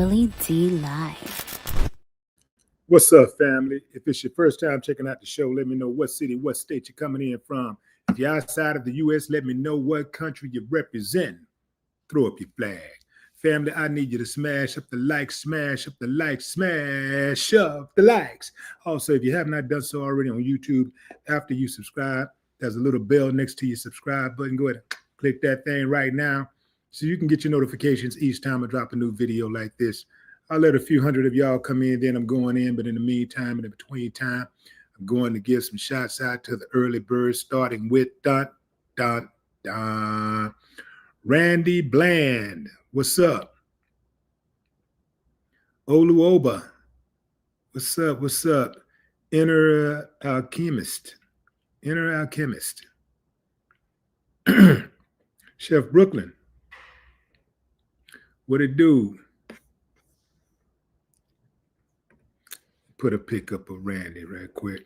Willie D Live. What's up, family? If it's your first time checking out the show, let me know what city, what state you're coming in from. If you're outside of the U.S., let me know what country you represent. Throw up your flag. Family, I need you to smash up the likes, smash up the likes, smash up the likes. Also, if you have not done so already on YouTube, after you subscribe, there's a little bell next to your subscribe button. Go ahead and click that thing right now so you can get your notifications each time I drop a new video like this. I'll let a few hundred of y'all come in, then I'm going in. But in the meantime, in the between time, I'm going to give some shots out to the early birds, starting with Randy Bland. What's up? Oluoba. What's up? What's up? Inner Alchemist. Inner Alchemist. Chef Brooklyn. What it do? Put a pic up of Randy right quick.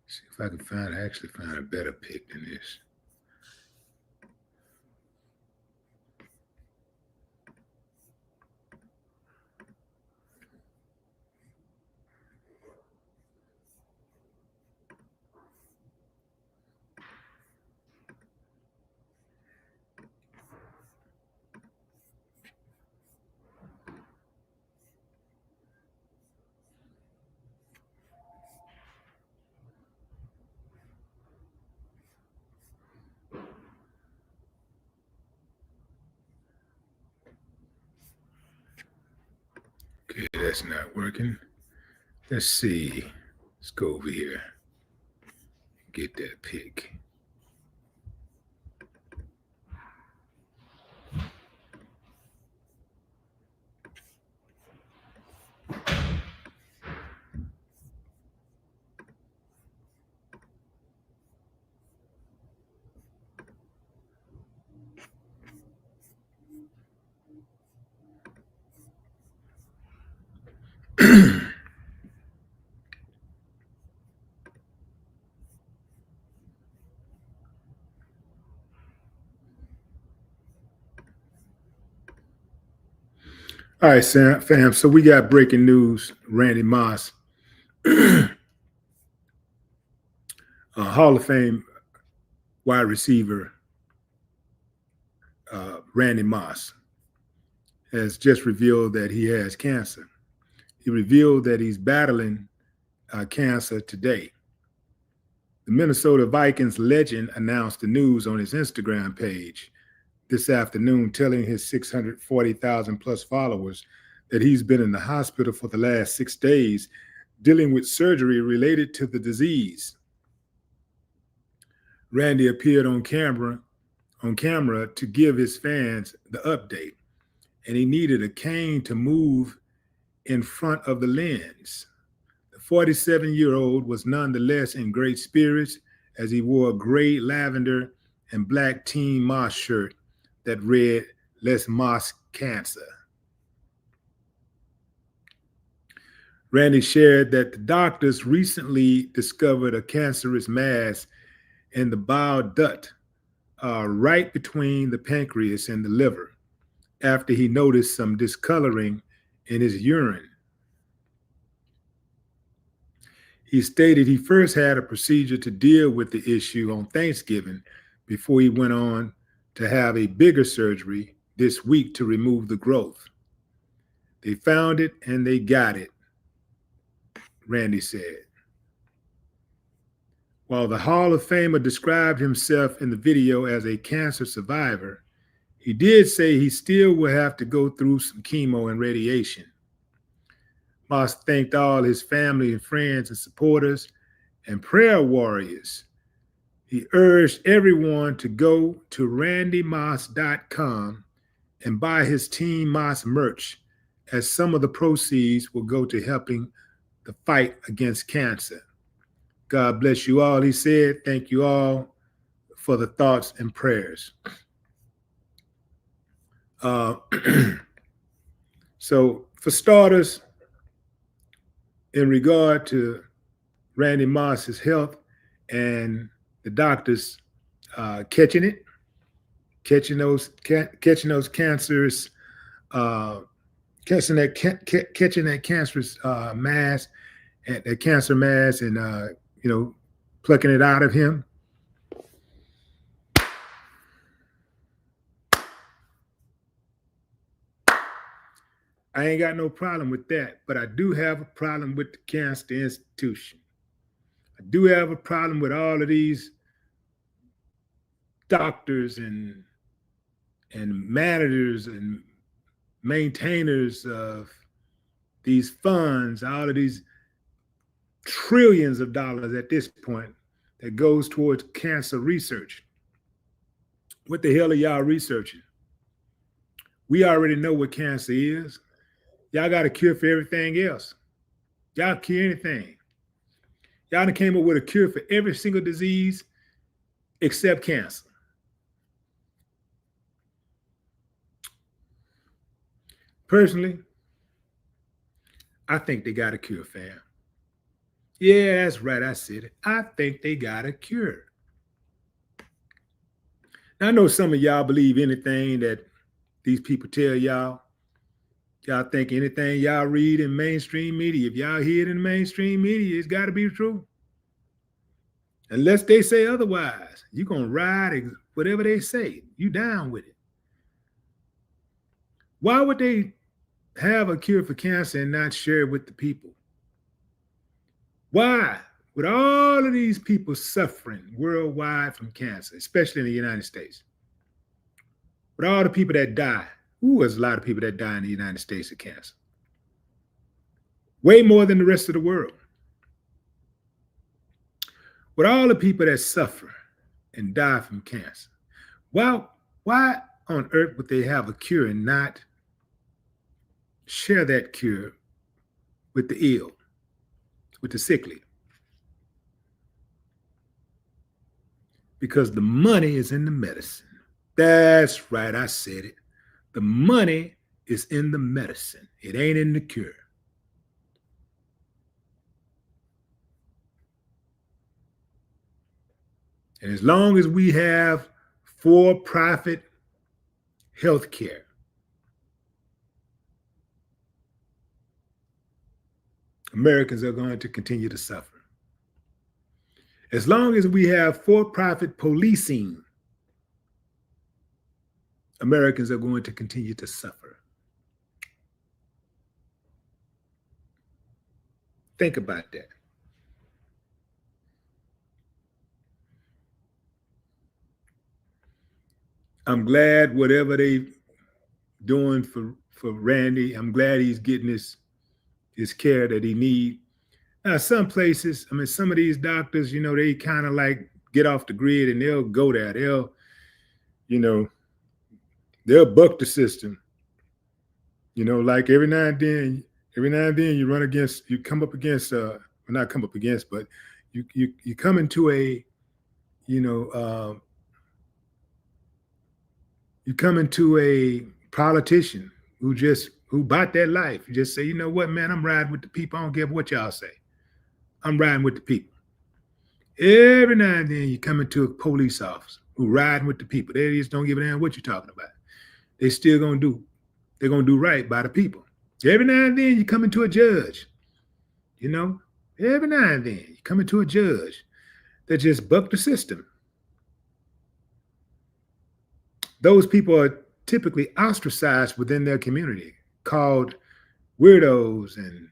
See if I can actually find a better pic than this. Okay, that's not working. Let's see. Let's go over here. Get that pic. All right, fam. So we got breaking news. Randy Moss, Hall of Fame wide receiver, Randy Moss, has just revealed that he has cancer. He revealed that he's battling cancer today. The Minnesota Vikings legend announced the news on his Instagram page this afternoon, telling his 640,000 plus followers that he's been in the hospital for the last 6 days dealing with surgery related to the disease. Randy appeared on camera to give his fans the update, and he needed a cane to move in front of the lens. The 47-year-old was nonetheless in great spirits as he wore a gray, lavender, and black Team Moss shirt that read, "Less Moss Cancer." Randy shared that the doctors recently discovered a cancerous mass in the bile duct right between the pancreas and the liver after he noticed some discoloring in his urine. He stated he first had a procedure to deal with the issue on Thanksgiving before he went on to have a bigger surgery this week to remove the growth. They found it and they got it, Randy said. While the Hall of Famer described himself in the video as a cancer survivor, he did say he still will have to go through some chemo and radiation. Moss thanked all his family and friends and supporters and prayer warriors. He urged everyone to go to randymoss.com and buy his Team Moss merch, as some of the proceeds will go to helping the fight against cancer. God bless you all, he said. Thank you all for the thoughts and prayers. So for starters, in regard to Randy Moss's health and the doctors catching those cancers, catching that cancerous mass, and that cancer mass, and plucking it out of him. I ain't got no problem with that, but I do have a problem with the cancer institution. I do have a problem with all of these doctors and managers and maintainers of these funds, all of these trillions of dollars at this point that goes towards cancer research. What the hell are y'all researching? We already know what cancer is. Y'all got a cure for everything else. Y'all cure anything. Y'all done came up with a cure for every single disease except cancer. Personally, I think they got a cure, fam. Yeah, that's right. I said it. I think they got a cure. Now, I know some of y'all believe anything that these people tell y'all. Y'all think anything y'all read in mainstream media, if y'all hear it in mainstream media, it's got to be true. Unless they say otherwise, you're going to ride whatever they say. You down with it. Why would they have a cure for cancer and not share it with the people? Why? With all of these people suffering worldwide from cancer, especially in the United States, with all the people that die, there's a lot of people that die in the United States of cancer. Way more than the rest of the world. With all the people that suffer and die from cancer, well, why on earth would they have a cure and not share that cure with the ill, with the sickly? Because the money is in the medicine. That's right, I said it. The money is in the medicine. It ain't in the cure. And as long as we have for-profit health care, Americans are going to continue to suffer. As long as we have for-profit policing, Americans are going to continue to suffer. Think about that. I'm glad whatever they doing for Randy, I'm glad he's getting his care that he need. Now, some places, I mean, some of these doctors, they kind of like get off the grid and they'll go there. They'll buck the system. Like every now and then you come up against, not come up against, but you come into a, you come into a politician who bought their life. You just say, you know what, man, I'm riding with the people. I don't care what y'all say. I'm riding with the people. Every now and then you come into a police officer who riding with the people. They just don't give a damn what you're talking about. They still they're gonna do right by the people. Every now and then you come into a judge, every now and then you come into a judge that just buck the system. Those people are typically ostracized within their community, called weirdos and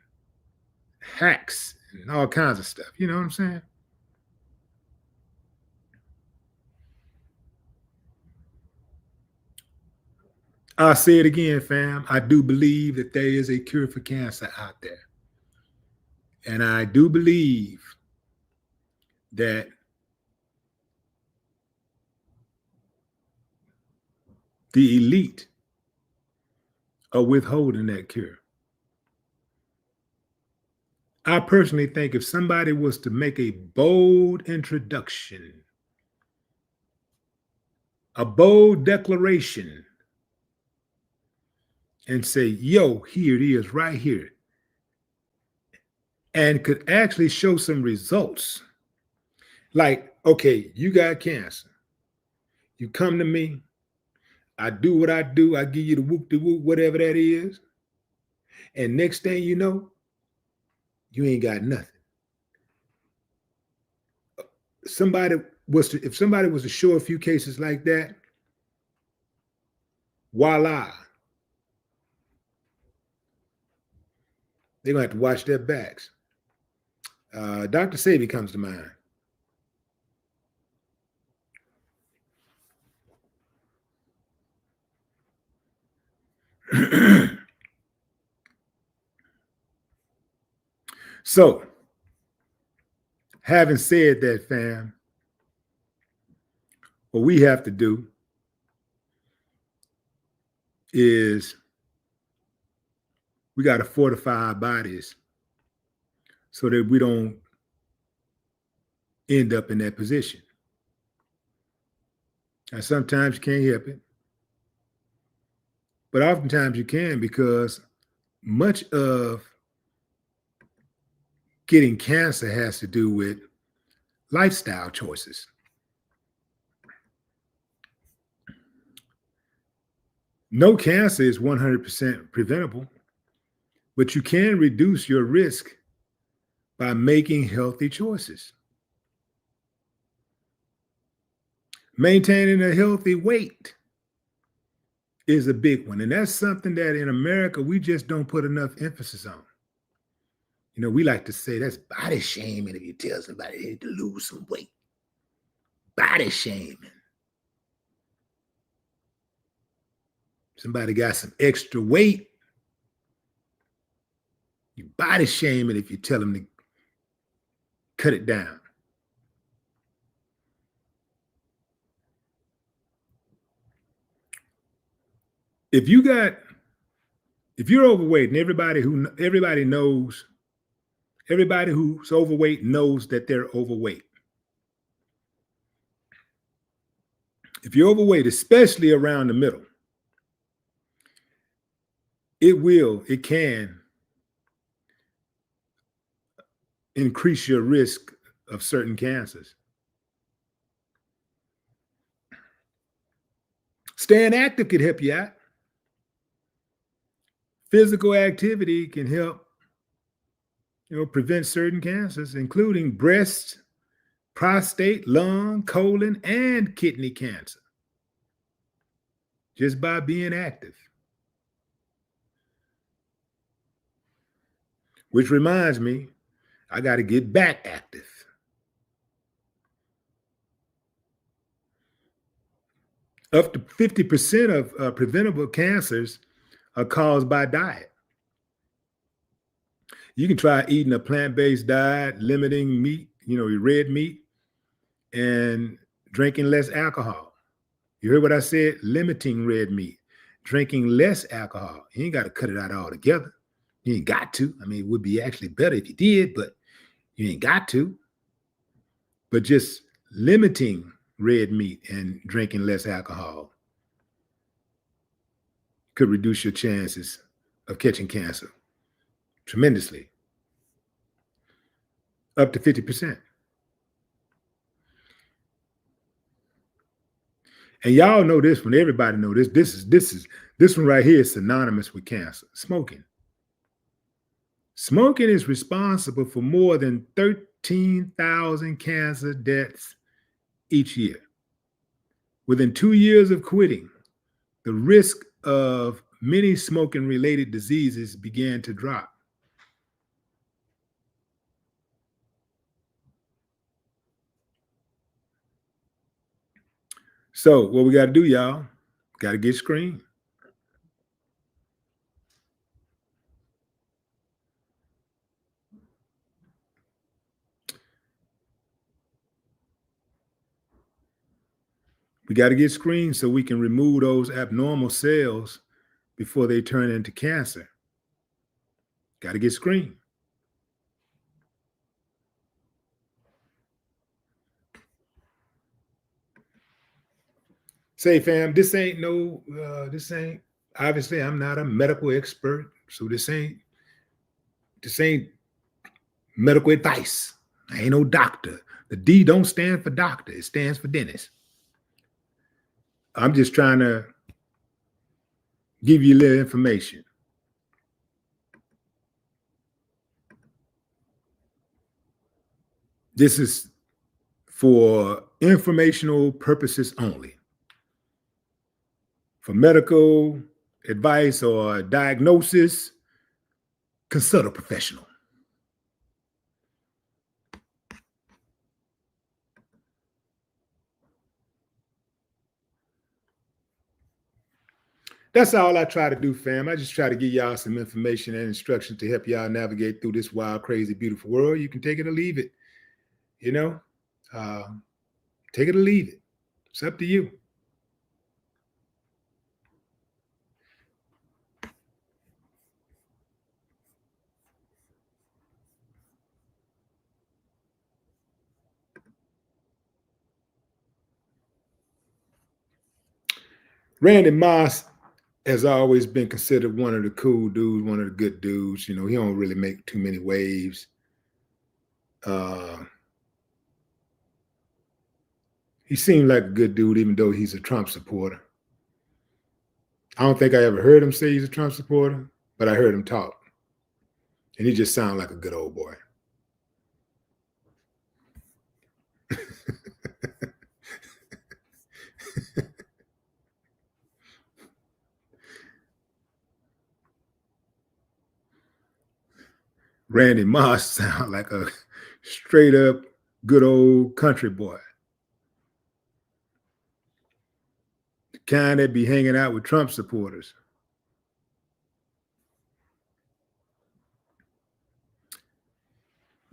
hacks and all kinds of stuff. You know what I'm saying? I'll say it again, fam. I do believe that there is a cure for cancer out there. And I do believe that the elite are withholding that cure. I personally think if somebody was to make a bold introduction, a bold declaration, and say, yo, here it is right here, and could actually show some results. Like, okay, you got cancer. You come to me. I do what I do. I give you the whoop de whoop, whatever that is. And next thing you know, you ain't got nothing. If somebody was to show a few cases like that, voila, they're gonna have to watch their backs. Dr. Sebi comes to mind. So, having said that, fam, what we have to do is we got to fortify our bodies so that we don't end up in that position. And sometimes you can't help it, but oftentimes you can, because much of getting cancer has to do with lifestyle choices. No cancer is 100% preventable, but you can reduce your risk by making healthy choices. Maintaining a healthy weight is a big one. And that's something that in America, we just don't put enough emphasis on. You know, we like to say that's body shaming if you tell somebody they need to lose some weight. Body shaming. Somebody got some extra weight, you body shaming if you tell them to cut it down. If you're overweight, and everybody who's overweight knows that they're overweight. If you're overweight, especially around the middle, it can increase your risk of certain cancers. Staying active could help you out. Physical activity can help, prevent certain cancers, including breast, prostate, lung, colon, and kidney cancer, just by being active. Which reminds me, I got to get back active. Up to 50% of preventable cancers are caused by diet. You can try eating a plant-based diet, limiting meat, your red meat, and drinking less alcohol. You heard what I said? Limiting red meat, drinking less alcohol. You ain't got to cut it out altogether. You ain't got to. I mean, it would be actually better if you did, but you ain't got to. But just limiting red meat and drinking less alcohol could reduce your chances of catching cancer tremendously, up to 50%. And y'all know this one. Everybody know this. This one right here is synonymous with cancer. Smoking. Smoking is responsible for more than 13,000 cancer deaths each year. Within 2 years of quitting, the risk of many smoking-related diseases began to drop. So what we got to do, y'all, got to get screened. We got to get screened so we can remove those abnormal cells before they turn into cancer. Got to get screened. Say, fam, this ain't obviously I'm not a medical expert, so this ain't medical advice. I ain't no doctor. The D don't stand for doctor. It stands for dentist. I'm just trying to give you a little information. This is for informational purposes only. For medical advice or diagnosis, consult a professional. That's all I try to do, fam. I just try to give y'all some information and instruction to help y'all navigate through this wild, crazy, beautiful world. You can take it or leave it. You know, take it or leave it. It's up to you. Randy Moss has always been considered one of the cool dudes, one of the good dudes. You know, he don't really make too many waves. He seemed like a good dude, even though he's a Trump supporter. I don't think I ever heard him say he's a Trump supporter, but I heard him talk. And he just sounded like a good old boy. Randy Moss sound like a straight up good old country boy. The kind that be hanging out with Trump supporters.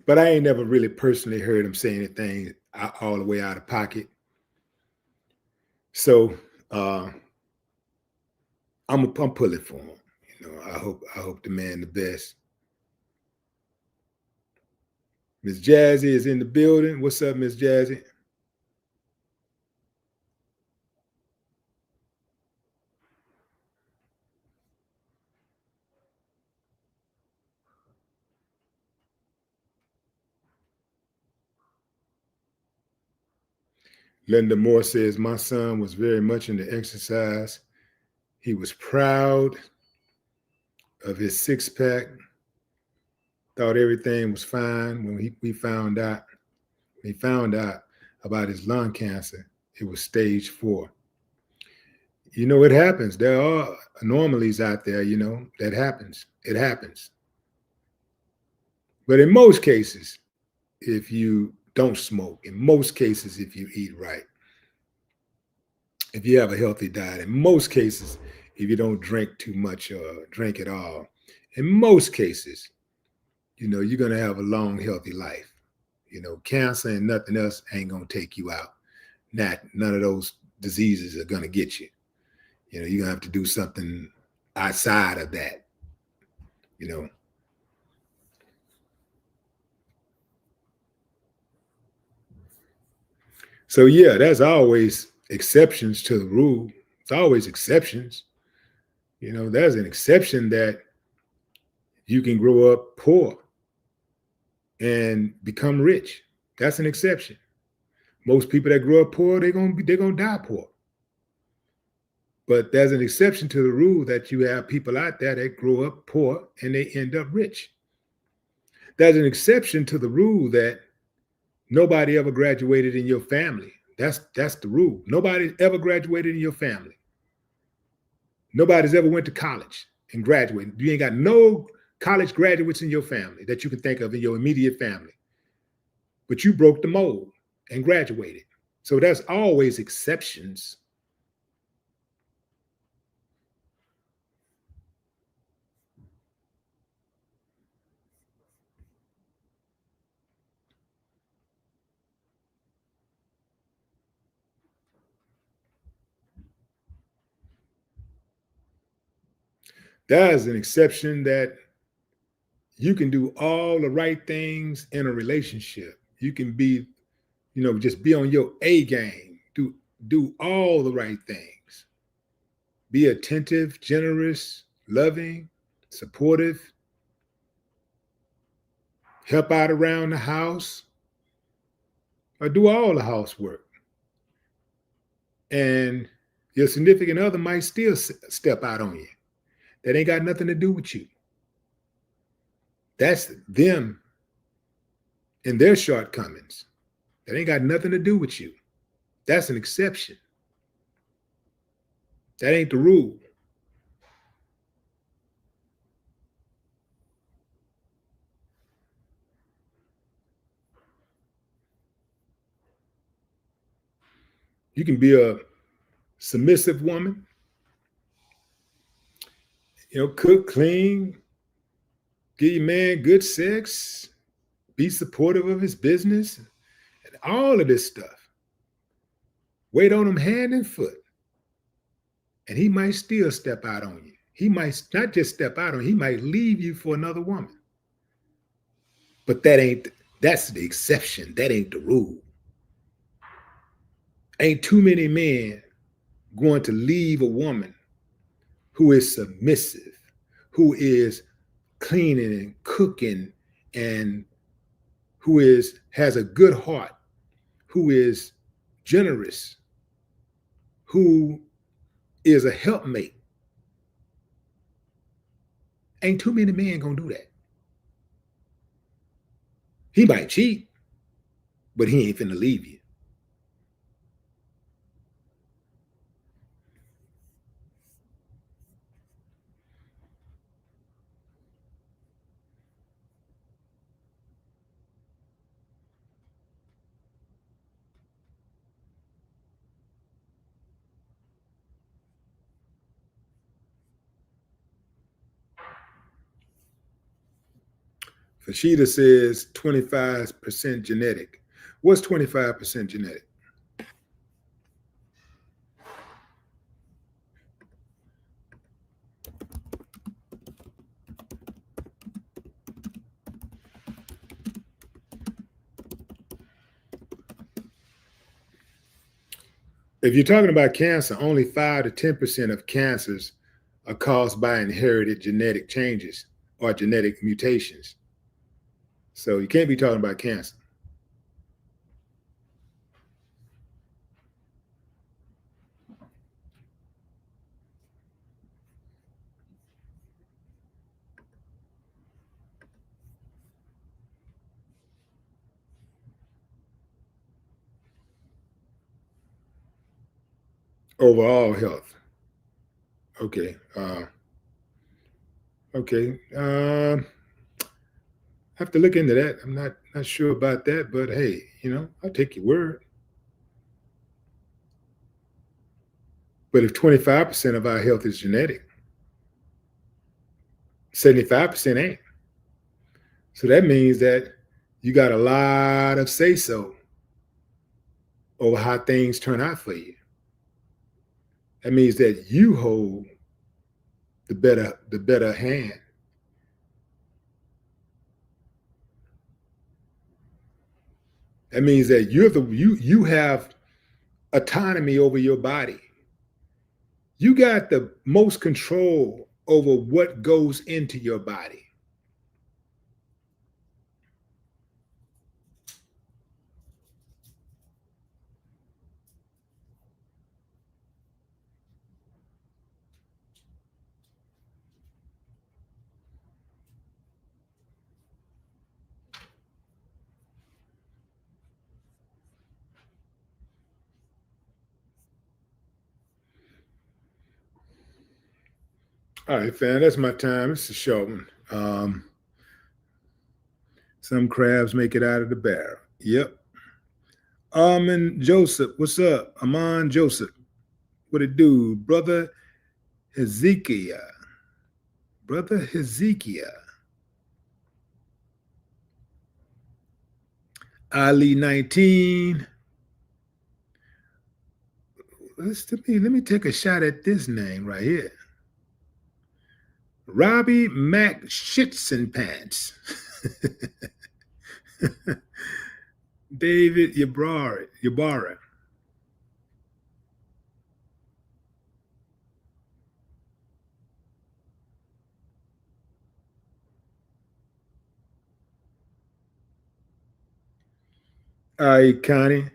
But I ain't never really personally heard him say anything all the way out of pocket. So I'm pulling for him. You know, I hope the man the best. Miss Jazzy is in the building. What's up, Miss Jazzy? Linda Moore says, my son was very much into exercise. He was proud of his six-pack, thought everything was fine. When he found out about his lung cancer, it was stage 4. You know, it happens. There are anomalies out there, you know, that happens. It happens. But in most cases, if you don't smoke, in most cases, if you eat right, if you have a healthy diet, in most cases, if you don't drink too much or drink at all, in most cases, you know, you're going to have a long, healthy life. You know, cancer and nothing else ain't going to take you out. None of those diseases are going to get you. You know, you're going to have to do something outside of that, you know. So, yeah, there's always exceptions to the rule. It's always exceptions. You know, there's an exception that you can grow up poor and become rich. That's an exception. Most people that grow up poor, they're gonna die poor. But there's an exception to the rule that you have people out there that grow up poor and they end up rich. There's an exception to the rule that nobody ever graduated in your family. That's the rule. Nobody ever graduated in your family. Nobody's ever went to college and graduated. You ain't got no college graduates in your family that you can think of in your immediate family. But you broke the mold and graduated. So there's always exceptions. There's an exception that you can do all the right things in a relationship. You can be, you know, just be on your A game, do all the right things. Be attentive, generous, loving, supportive. help out around the house, or do all the housework. And your significant other might still step out on you. That ain't got nothing to do with you. That's them and their shortcomings. That ain't got nothing to do with you. That's an exception. That ain't the rule. You can be a submissive woman, cook, clean, give your man good sex, be supportive of his business, and all of this stuff. Wait on him hand and foot. And he might still step out on you. He might not just step out on you, he might leave you for another woman. But that's the exception. That ain't the rule. Ain't too many men going to leave a woman who is submissive, who is cleaning and cooking, and who has a good heart, who is generous, who is a helpmate. Ain't too many men gonna do that. He might cheat, but he ain't finna leave you. Fashida says 25% genetic. What's 25% genetic? If you're talking about cancer, only 5 to 10% of cancers are caused by inherited genetic changes or genetic mutations. So you can't be talking about cancer. Overall health. Okay. Okay. I have to look into that. I'm not sure about that, but hey, I'll take your word. But if 25% of our health is genetic, 75% ain't. So that means that you got a lot of say-so over how things turn out for you. That means that you hold the better hand. That means that you have autonomy over your body. You got the most control over what goes into your body. All right, fam, that's my time. It's a short one. Some crabs make it out of the barrel. Yep. And Joseph, what's up? Amon Joseph, what it do? Brother Hezekiah. Brother Hezekiah. Ali 19. Let me take a shot at this name right here. Robbie Mac Shitson Pants. David Yabara. All right, Connie.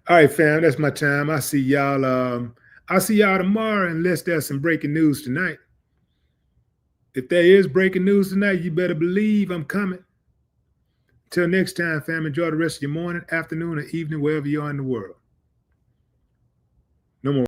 All right, fam, that's my time. I'll see y'all. I'll see y'all tomorrow unless there's some breaking news tonight. If there is breaking news tonight, you better believe I'm coming. Till next time, fam, enjoy the rest of your morning, afternoon, or evening, wherever you are in the world.